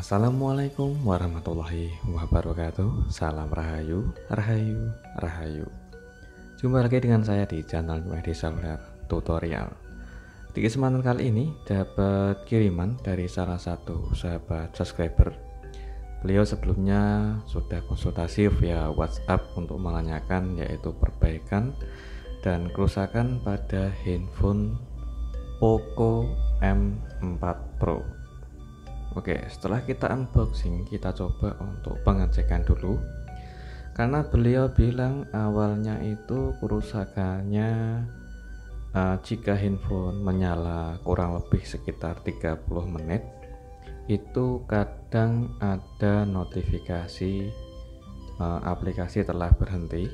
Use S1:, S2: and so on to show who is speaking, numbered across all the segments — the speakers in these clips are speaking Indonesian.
S1: Assalamualaikum warahmatullahi wabarakatuh. Salam rahayu, rahayu, rahayu. Jumpa lagi dengan saya di channel Mehdi Saluler Tutorial. Di kesempatan kali ini dapat kiriman dari salah satu sahabat subscriber. Beliau sebelumnya sudah konsultasi via WhatsApp untuk menanyakan yaitu perbaikan dan kerusakan pada handphone Poco M4 Pro. Oke, setelah kita unboxing, kita coba untuk pengecekan dulu. Karena beliau bilang awalnya itu kerusakannya jika handphone menyala kurang lebih sekitar 30 menit, itu kadang ada notifikasi aplikasi telah berhenti.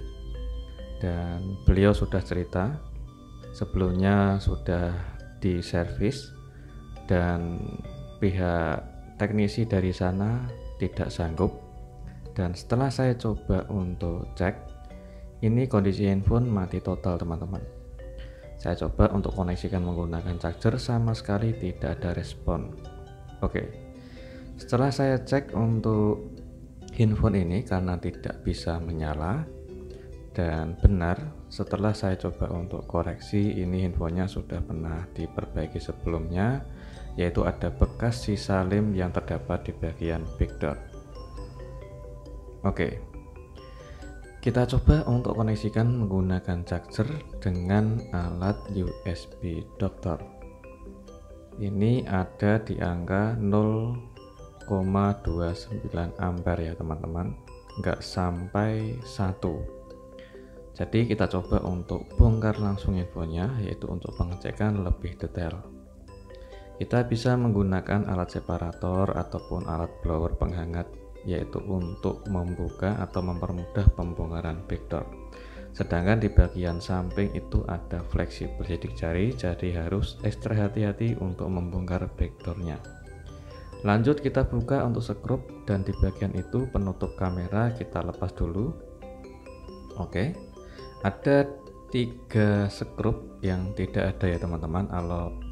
S1: Dan beliau sudah cerita sebelumnya sudah diservis dan pihak teknisi dari sana tidak sanggup. Dan setelah saya coba untuk cek, ini kondisi handphone mati total teman-teman. Saya coba untuk koneksikan menggunakan charger, sama sekali tidak ada respon. Oke, setelah saya cek untuk handphone ini karena tidak bisa menyala, dan benar setelah saya coba untuk koreksi, ini handphonenya sudah pernah diperbaiki sebelumnya, yaitu ada bekas sisa lem yang terdapat di bagian backdoor. Oke, kita coba untuk koneksikan menggunakan charger dengan alat USB Doctor. Ini ada di angka 0,29 ampere ya teman-teman, nggak sampai 1. Jadi kita coba untuk bongkar langsung handphonenya, yaitu untuk pengecekan lebih detail. Kita bisa menggunakan alat separator ataupun alat blower penghangat, yaitu untuk membuka atau mempermudah pembongkaran backdoor. Sedangkan di bagian samping itu ada fleksibel sidik jari, jadi harus ekstra hati-hati untuk membongkar backdoornya. Lanjut kita buka untuk skrup, dan di bagian itu penutup kamera kita lepas dulu. Oke, ada 3 skrup yang tidak ada ya teman-teman,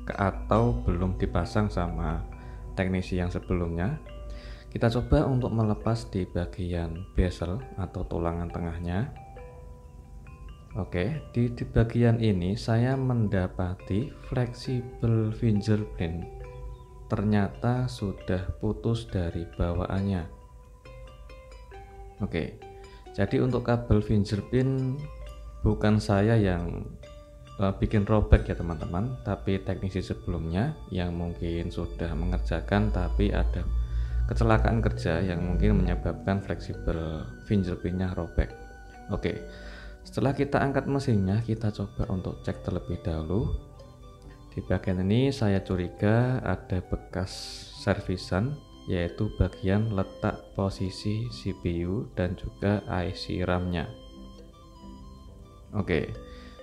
S1: atau belum dipasang sama teknisi yang sebelumnya. Kita coba untuk melepas di bagian bezel atau tulangan tengahnya. Oke, di bagian ini saya mendapati fleksibel fingerprint ternyata sudah putus dari bawaannya. Oke, jadi untuk kabel fingerprint bukan saya yang bikin robek ya teman-teman, tapi teknisi sebelumnya yang mungkin sudah mengerjakan, tapi ada kecelakaan kerja yang mungkin menyebabkan fleksibel fingerprintnya robek. Oke, setelah kita angkat mesinnya, kita coba untuk cek terlebih dahulu. Di bagian ini saya curiga ada bekas servisan, yaitu bagian letak posisi CPU dan juga IC RAM-nya. Oke,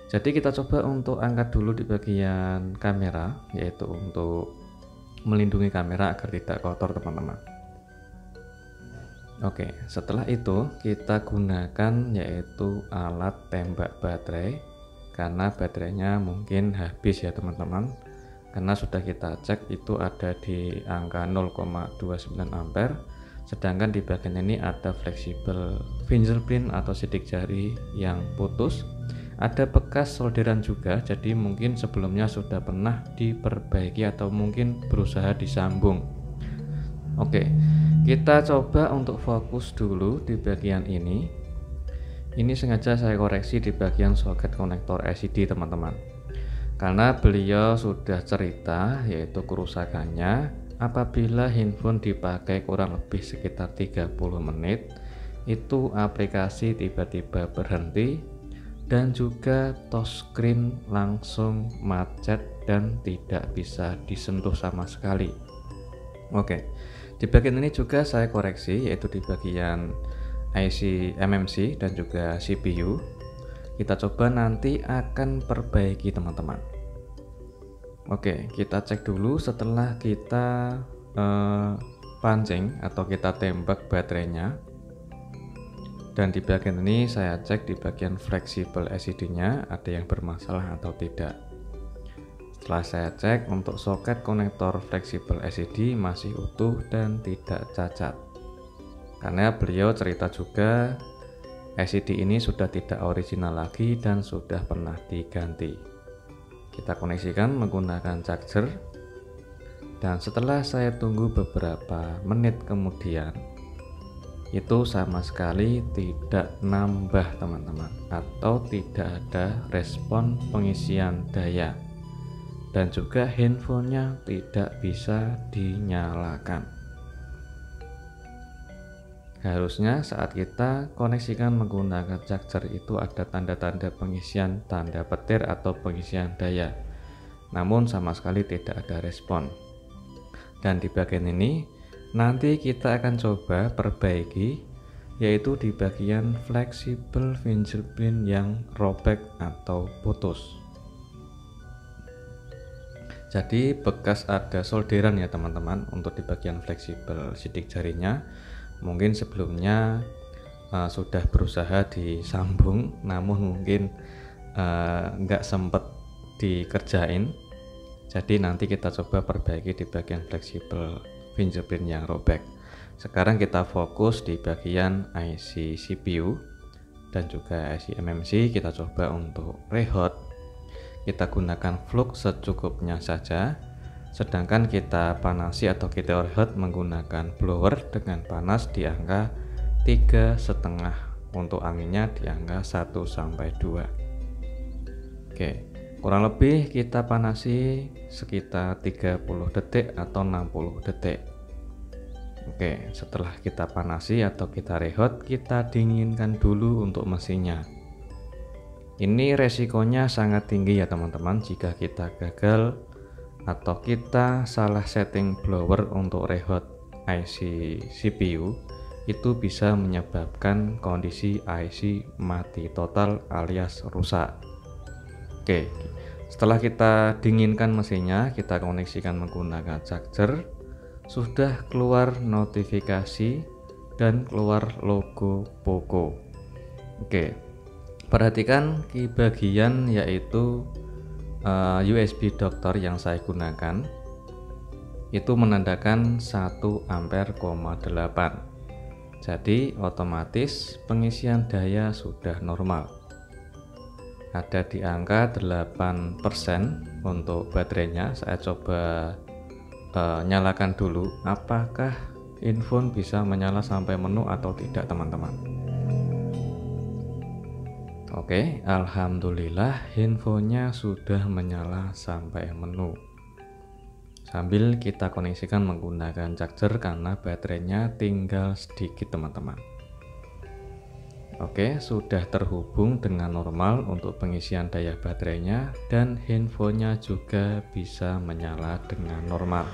S1: jadi kita coba untuk angkat dulu di bagian kamera, yaitu untuk melindungi kamera agar tidak kotor teman-teman. Oke, setelah itu kita gunakan yaitu alat tembak baterai, karena baterainya mungkin habis ya teman-teman, karena sudah kita cek itu ada di angka 0,29 ampere. Sedangkan di bagian ini ada fleksibel fingerprint atau sidik jari yang putus. Ada bekas solderan juga, jadi mungkin sebelumnya sudah pernah diperbaiki atau mungkin berusaha disambung. Oke, Kita coba untuk fokus dulu di bagian ini. Ini sengaja saya koreksi di bagian soket konektor LCD teman-teman, karena beliau sudah cerita yaitu kerusakannya apabila handphone dipakai kurang lebih sekitar 30 menit itu aplikasi tiba-tiba berhenti dan juga touchscreen langsung macet dan tidak bisa disentuh sama sekali. Oke, di bagian ini juga saya koreksi yaitu di bagian IC MMC dan juga CPU. Kita coba nanti akan perbaiki teman-teman. Oke, kita cek dulu setelah kita pancing atau kita tembak baterainya. Dan di bagian ini saya cek di bagian fleksibel LCD-nya ada yang bermasalah atau tidak. Setelah saya cek untuk soket konektor fleksibel LCD masih utuh dan tidak cacat. Karena beliau cerita juga LCD ini sudah tidak original lagi dan sudah pernah diganti. Kita koneksikan menggunakan charger. Dan setelah saya tunggu beberapa menit kemudian, itu sama sekali tidak nambah teman-teman, atau tidak ada respon pengisian daya, dan juga handphonenya tidak bisa dinyalakan. Harusnya saat kita koneksikan menggunakan charger itu ada tanda-tanda pengisian tanda petir atau pengisian daya, namun sama sekali tidak ada respon. Dan di bagian ini nanti kita akan coba perbaiki, yaitu di bagian fleksibel fingerprint yang robek atau putus. Jadi bekas ada solderan ya teman-teman untuk di bagian fleksibel sidik jarinya. Mungkin sebelumnya sudah berusaha disambung, namun mungkin nggak sempet dikerjain. Jadi nanti kita coba perbaiki di bagian fleksibel fingerprint yang robek. Sekarang kita fokus di bagian IC CPU dan juga IC MMC. Kita coba untuk rehot. Kita gunakan flux secukupnya saja. Sedangkan kita panasi atau kita rehot menggunakan blower dengan panas di angka 3,5. Untuk anginnya di angka 1 sampai 2. Oke. Kurang lebih kita panasi sekitar 30 detik atau 60 detik. Oke, setelah kita panasi atau kita rehot, kita dinginkan dulu untuk mesinnya. Ini resikonya sangat tinggi ya teman-teman jika kita gagal atau kita salah setting blower untuk rehot IC CPU, itu bisa menyebabkan kondisi IC mati total alias rusak. Oke, setelah kita dinginkan mesinnya, kita koneksikan menggunakan charger. Sudah keluar notifikasi dan keluar logo Poco. Oke, perhatikan di bagian yaitu USB dokter yang saya gunakan itu menandakan 1 ampere,8. Jadi otomatis pengisian daya sudah normal. Ada di angka 8% untuk baterainya. Saya coba nyalakan dulu apakah handphone bisa menyala sampai menu atau tidak teman-teman. Oke, alhamdulillah handphonenya sudah menyala sampai menu. Sambil kita koneksikan menggunakan charger karena baterainya tinggal sedikit teman-teman. Oke, sudah terhubung dengan normal untuk pengisian daya baterainya dan handphonenya juga bisa menyala dengan normal.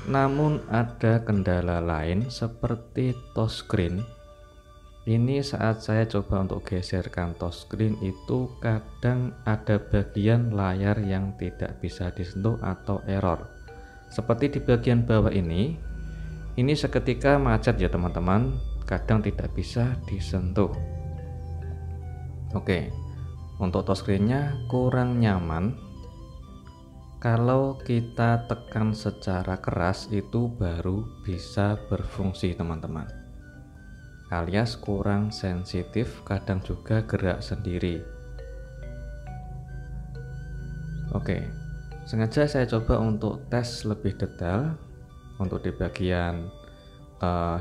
S1: Namun ada kendala lain seperti touchscreen. Ini saat saya coba untuk geserkan touchscreen itu kadang ada bagian layar yang tidak bisa disentuh atau error. Seperti di bagian bawah ini seketika macet ya teman-teman. Kadang tidak bisa disentuh. Oke, untuk touchscreen-nya kurang nyaman. Kalau kita tekan secara keras itu baru bisa berfungsi teman-teman. Alias kurang sensitif, kadang juga gerak sendiri. Oke, sengaja saya coba untuk tes lebih detail untuk di bagian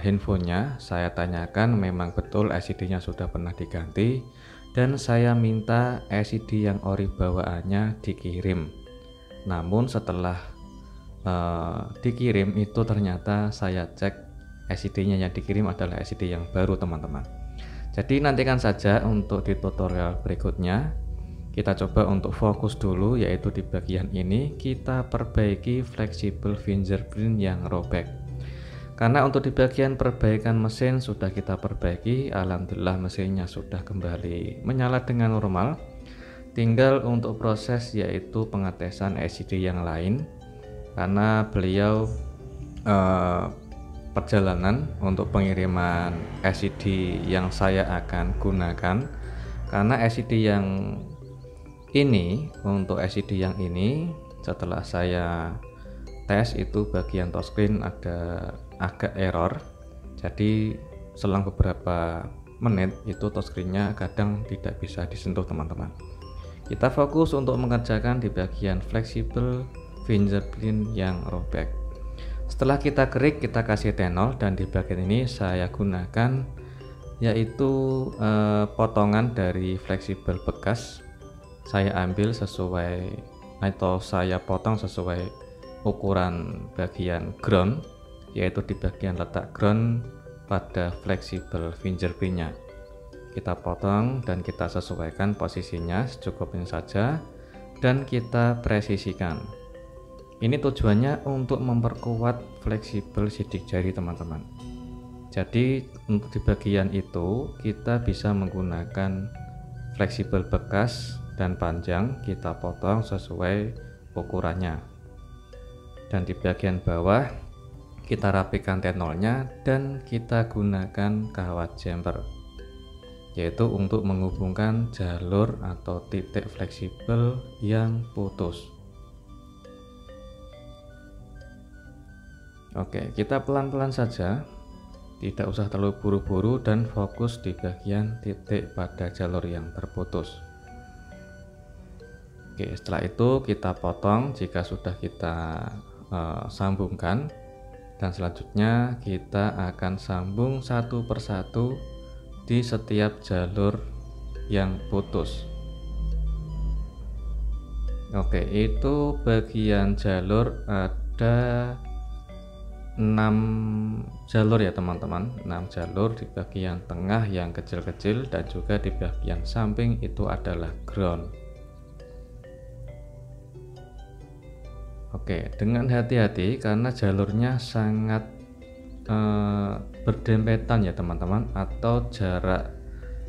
S1: handphonenya, saya tanyakan memang betul LCD-nya sudah pernah diganti, dan saya minta LCD yang ori bawaannya dikirim. Namun setelah dikirim itu ternyata saya cek LCD-nya yang dikirim adalah LCD yang baru teman-teman. Jadi nantikan saja untuk di tutorial berikutnya. Kita coba untuk fokus dulu, yaitu di bagian ini kita perbaiki fleksibel fingerprint yang robek. Karena untuk di bagian perbaikan mesin sudah kita perbaiki, alhamdulillah mesinnya sudah kembali menyala dengan normal. Tinggal untuk proses yaitu pengetesan LCD yang lain, karena beliau perjalanan untuk pengiriman LCD yang saya akan gunakan. Karena LCD yang ini, untuk LCD yang ini setelah saya tes itu bagian touchscreen ada agak error, jadi selang beberapa menit itu touchscreen-nya kadang tidak bisa disentuh teman-teman. Kita fokus untuk mengerjakan di bagian fleksibel fingerprint yang robek. Setelah kita klik, kita kasih tenol, dan di bagian ini saya gunakan yaitu potongan dari fleksibel bekas. Saya ambil sesuai atau saya potong sesuai ukuran bagian ground, yaitu di bagian letak ground pada fleksibel fingerprintnya. Kita potong dan kita sesuaikan posisinya secukupnya saja, dan kita presisikan. Ini tujuannya untuk memperkuat fleksibel sidik jari teman-teman. Jadi untuk di bagian itu kita bisa menggunakan fleksibel bekas dan panjang, kita potong sesuai ukurannya. Dan di bagian bawah kita rapikan tenolnya dan kita gunakan kawat jumper, yaitu untuk menghubungkan jalur atau titik fleksibel yang putus. Oke, kita pelan-pelan saja, tidak usah terlalu buru-buru, dan fokus di bagian titik pada jalur yang terputus. Oke, setelah itu kita potong jika sudah kita sambungkan, dan selanjutnya kita akan sambung satu persatu di setiap jalur yang putus. Oke, itu bagian jalur ada 6 jalur ya teman-teman, 6 jalur. Di bagian tengah yang kecil-kecil dan juga di bagian samping itu adalah ground. Oke, dengan hati-hati karena jalurnya sangat berdempetan ya teman-teman, atau jarak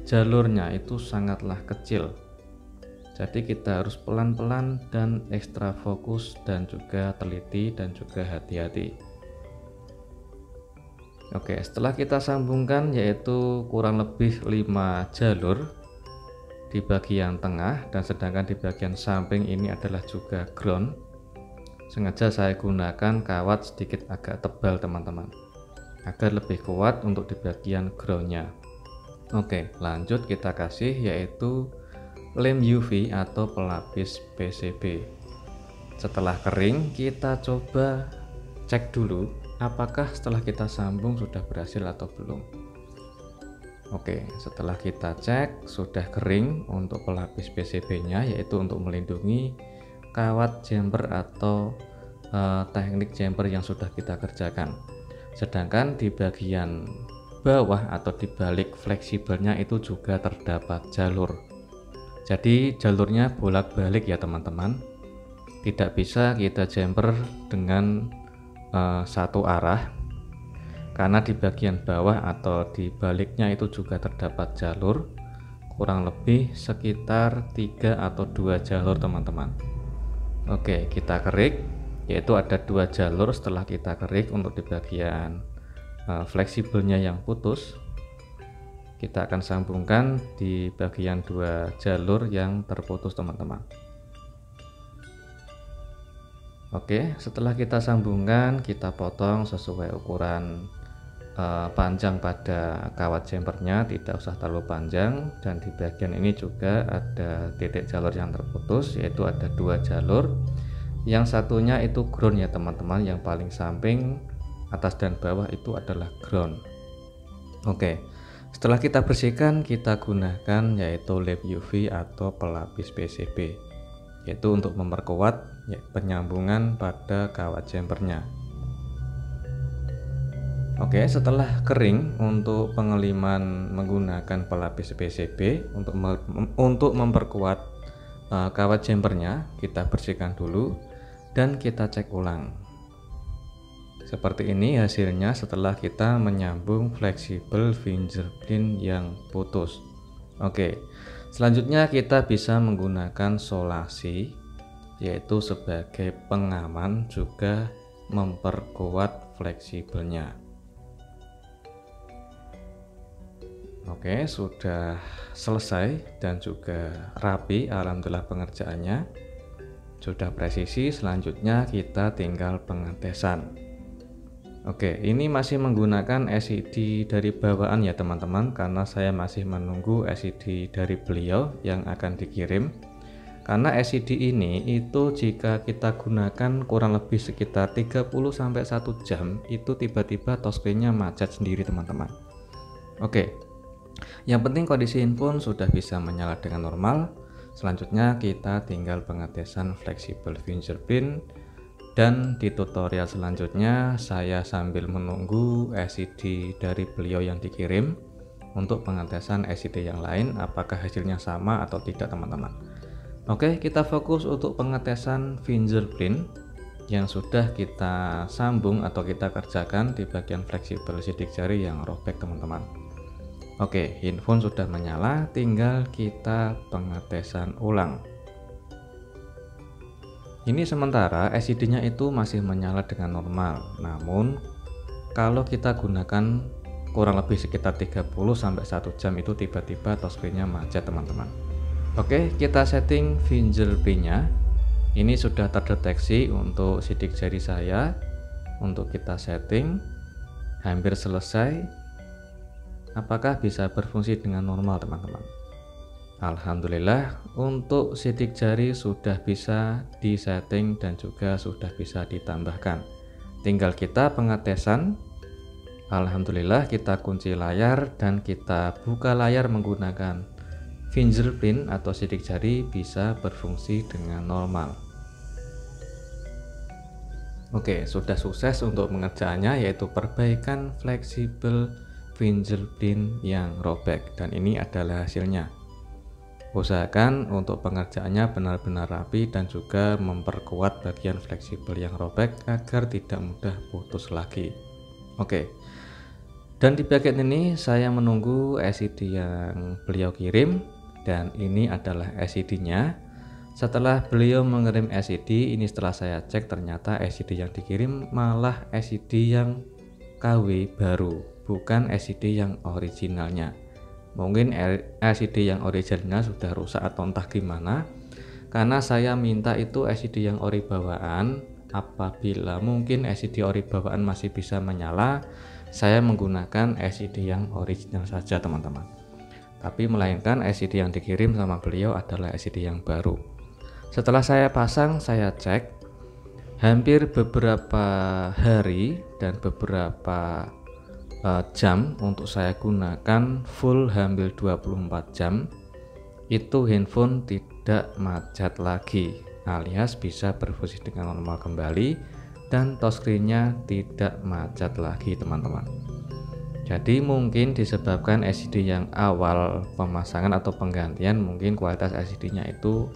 S1: jalurnya itu sangatlah kecil. Jadi kita harus pelan-pelan dan ekstra fokus dan juga teliti dan juga hati-hati. Oke, setelah kita sambungkan yaitu kurang lebih 5 jalur di bagian tengah, dan sedangkan di bagian samping ini adalah juga ground. Sengaja saya gunakan kawat sedikit agak tebal teman-teman, agar lebih kuat untuk di bagian groundnya. Oke, lanjut kita kasih yaitu lem UV atau pelapis PCB. Setelah kering kita coba cek dulu apakah setelah kita sambung sudah berhasil atau belum. Oke, setelah kita cek sudah kering untuk pelapis PCB nya, yaitu untuk melindungi kawat jumper atau teknik jumper yang sudah kita kerjakan. Sedangkan di bagian bawah atau di balik fleksibelnya itu juga terdapat jalur. Jadi jalurnya bolak-balik ya teman-teman, tidak bisa kita jumper dengan satu arah, karena di bagian bawah atau di baliknya itu juga terdapat jalur, kurang lebih sekitar 3 atau 2 jalur teman-teman. Oke, kita kerik, yaitu ada 2 jalur. Setelah kita kerik untuk di bagian fleksibelnya yang putus, kita akan sambungkan di bagian 2 jalur yang terputus teman-teman. Oke, setelah kita sambungkan kita potong sesuai ukuran panjang pada kawat jumpernya, tidak usah terlalu panjang. Dan di bagian ini juga ada titik jalur yang terputus, yaitu ada 2 jalur. Yang satunya itu ground ya teman-teman, yang paling samping atas dan bawah itu adalah ground. Oke, setelah kita bersihkan, kita gunakan yaitu lap UV atau pelapis PCB, yaitu untuk memperkuat penyambungan pada kawat jumpernya. Oke, setelah kering untuk pengeliman menggunakan pelapis PCB untuk memperkuat kawat jumpernya, kita bersihkan dulu dan kita cek ulang. Seperti ini hasilnya setelah kita menyambung fleksibel fingerprint yang putus. Oke, selanjutnya kita bisa menggunakan solasi, yaitu sebagai pengaman juga memperkuat fleksibelnya. Oke, sudah selesai dan juga rapi, alhamdulillah pengerjaannya sudah presisi. Selanjutnya kita tinggal pengetesan. Oke, ini masih menggunakan SID dari bawaan ya teman-teman, karena saya masih menunggu SID dari beliau yang akan dikirim. Karena SID ini itu jika kita gunakan kurang lebih sekitar 30-1 jam, itu tiba-tiba touchscreen-nya macet sendiri teman-teman. Oke, yang penting kondisi handphone sudah bisa menyala dengan normal. Selanjutnya kita tinggal pengetesan fleksibel fingerprint. Dan di tutorial selanjutnya saya sambil menunggu SID dari beliau yang dikirim untuk pengetesan SID yang lain apakah hasilnya sama atau tidak teman-teman. Oke, kita fokus untuk pengetesan fingerprint yang sudah kita sambung atau kita kerjakan di bagian fleksibel sidik jari yang robek teman-teman. Oke, handphone sudah menyala, tinggal kita pengetesan ulang. Ini sementara SID-nya itu masih menyala dengan normal, namun kalau kita gunakan kurang lebih sekitar 30-1 jam itu tiba-tiba touchscreen-nya macet teman-teman. Oke, kita setting fingerprint-nya. Ini sudah terdeteksi untuk sidik jari saya. Untuk kita setting, hampir selesai. Apakah bisa berfungsi dengan normal teman-teman? Alhamdulillah, untuk sidik jari sudah bisa disetting dan juga sudah bisa ditambahkan. Tinggal kita pengetesan. Alhamdulillah, kita kunci layar dan kita buka layar menggunakan fingerprint atau sidik jari bisa berfungsi dengan normal. Oke, sudah sukses untuk pengerjaannya, yaitu perbaikan fleksibel fingerprint yang robek, dan ini adalah hasilnya. Usahakan untuk pengerjaannya benar-benar rapi dan juga memperkuat bagian fleksibel yang robek agar tidak mudah putus lagi. Oke, dan di bagian ini saya menunggu SID yang beliau kirim, dan ini adalah SID-nya. Setelah beliau mengirim SID ini, setelah saya cek ternyata SID yang dikirim malah SID yang KW baru, bukan SID yang originalnya. Mungkin SID yang originalnya sudah rusak atau entah gimana, karena saya minta itu SID yang ori bawaan. Apabila mungkin SID ori bawaan masih bisa menyala, saya menggunakan SID yang original saja teman-teman. Tapi melainkan SID yang dikirim sama beliau adalah SID yang baru. Setelah saya pasang, saya cek, hampir beberapa hari dan beberapa jam untuk saya gunakan full hampir 24 jam, itu handphone tidak macet lagi, alias bisa berfungsi dengan normal kembali dan touchscreen-nya tidak macet lagi teman-teman. Jadi mungkin disebabkan SID yang awal pemasangan atau penggantian, mungkin kualitas SID-nya itu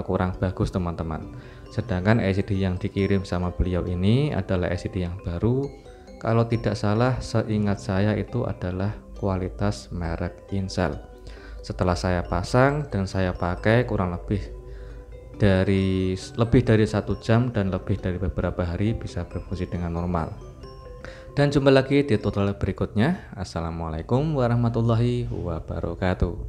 S1: kurang bagus teman-teman. Sedangkan SID yang dikirim sama beliau ini adalah SID yang baru. Kalau tidak salah, seingat saya itu adalah kualitas merek Incel. Setelah saya pasang dan saya pakai kurang lebih dari 1 jam dan lebih dari beberapa hari bisa berfungsi dengan normal. Dan jumpa lagi di tutorial berikutnya. Assalamualaikum warahmatullahi wabarakatuh.